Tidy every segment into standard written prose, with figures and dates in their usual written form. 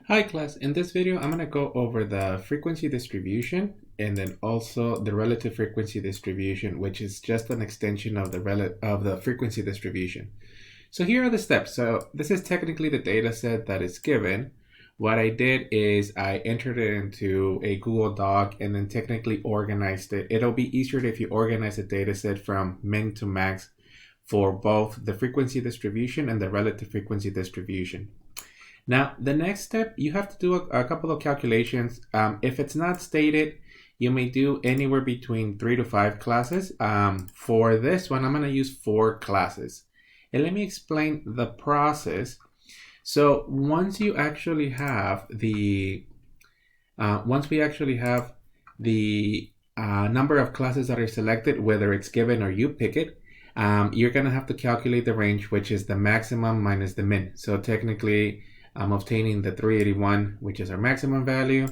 Hi class, in this video I'm going to go over the frequency distribution and then also the relative frequency distribution, which is just an extension of the frequency distribution. So here are the steps. So this is technically the data set that is given. What I did is I entered it into a Google Doc and then technically organized it. It'll be easier if you organize the data set from min to max for both the frequency distribution and the relative frequency distribution. Now, the next step, you have to do a couple of calculations. If it's not stated, you may do anywhere between 3 to 5 classes. For this one, I'm going to use 4 classes. And let me explain the process. So once you actually have the, number of classes that are selected, whether it's given or you pick it, you're going to have to calculate the range, which is the maximum minus the min. So technically, I'm obtaining the 381, which is our maximum value.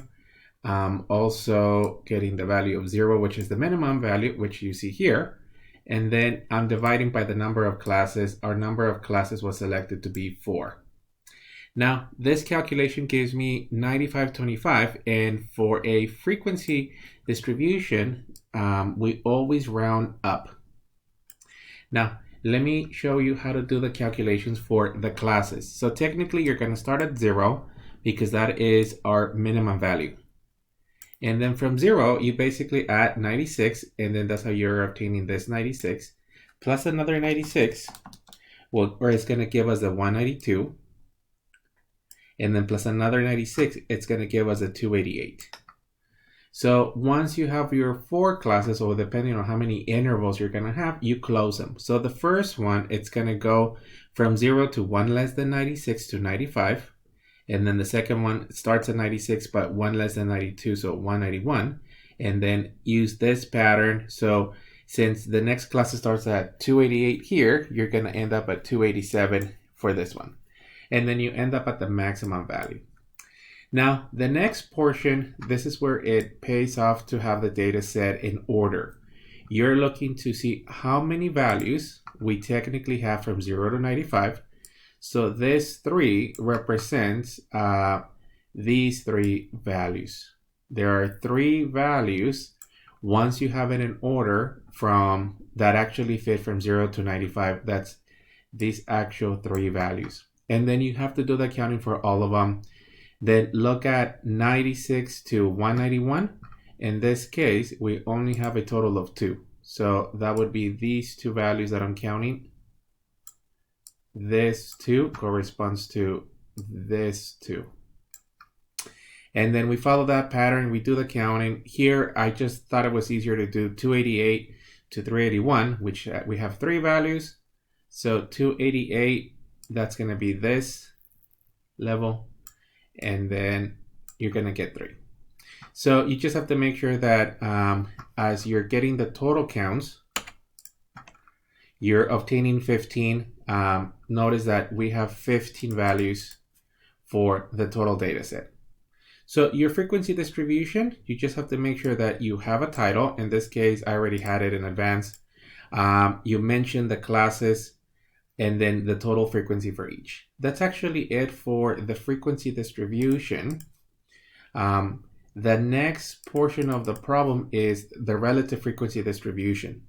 Also getting the value of 0, which is the minimum value, which you see here. And then I'm dividing by the number of classes. Our number of classes was selected to be 4. Now, this calculation gives me 9525. And for a frequency distribution, we always round up. Now, let me show you how to do the calculations for the classes. So technically, you're going to start at 0 because that is our minimum value. And then from 0, you basically add 96, and then that's how you're obtaining this 96, plus another 96, or it's going to give us a 192, and then plus another 96, it's going to give us a 288. So once you have your 4 classes, or depending on how many intervals you're going to have, you close them. So the first one, it's going to go from 0 to 1 less than 96 to 95. And then the second one starts at 96, but 1 less than 92, so 191. And then use this pattern. So since the next class starts at 288 here, you're going to end up at 287 for this one. And then you end up at the maximum value. Now, the next portion, this is where it pays off to have the data set in order. You're looking to see how many values we technically have from 0 to 95. So this 3 represents these 3 values. There are 3 values once you have it in order from that actually fit from 0 to 95. That's these actual 3 values. And then you have to do the counting for all of them. Then look at 96 to 191. In this case, we only have a total of 2. So that would be these 2 values that I'm counting. This 2 corresponds to this 2. And then we follow that pattern. We do the counting. Here, I just thought it was easier to do 288 to 381, which we have 3 values. So 288, that's going to be this level. And then you're going to get 3. So you just have to make sure that as you're getting the total counts, you're obtaining 15. Notice that we have 15 values for the total data set. So your frequency distribution, you just have to make sure that you have a title. In this case, I already had it in advance. You mentioned the classes and then the total frequency for each. That's actually it for the frequency distribution. The next portion of the problem is the relative frequency distribution.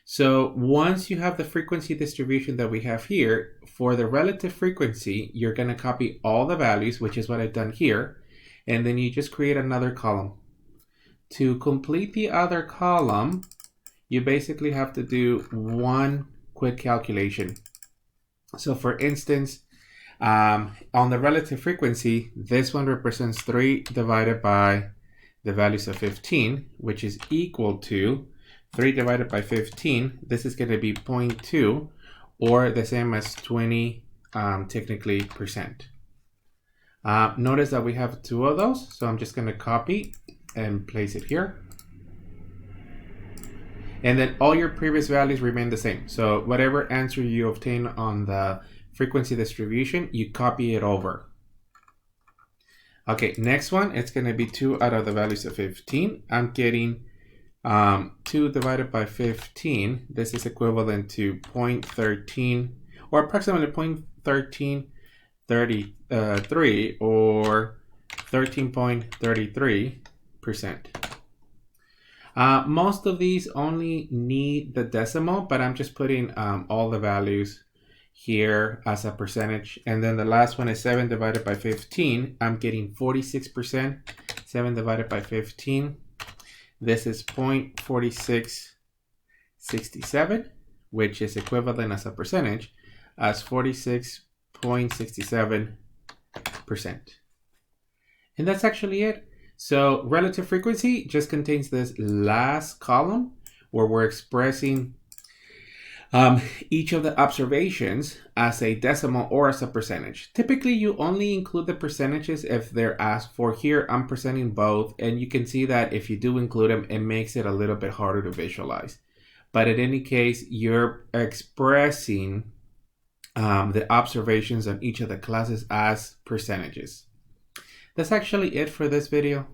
So once you have the frequency distribution that we have here, for the relative frequency, you're going to copy all the values, which is what I've done here, and then you just create another column. To complete the other column, you basically have to do one quick calculation. So for instance, on the relative frequency, this one represents 3 divided by the values of 15, which is equal to 3 divided by 15. This is going to be 0.2, or the same as 20 technically percent. Notice that we have 2 of those, so I'm just going to copy and place it here. And then all your previous values remain the same. So whatever answer you obtain on the frequency distribution, you copy it over. Okay, next one, it's going to be 2 out of the values of 15. I'm getting 2 divided by 15. This is equivalent to 0.13, or approximately 0.13 13.33 or 13.33%. Most of these only need the decimal, but I'm just putting all the values here as a percentage. And then the last one is 7 divided by 15. I'm getting 46%. 7 divided by 15. This is 0.4667, which is equivalent as a percentage as 46.67%. And that's actually it. So relative frequency just contains this last column where we're expressing each of the observations as a decimal or as a percentage. Typically, you only include the percentages if they're asked for. Here, I'm presenting both, and you can see that if you do include them, it makes it a little bit harder to visualize. But in any case, you're expressing the observations on each of the classes as percentages. That's actually it for this video.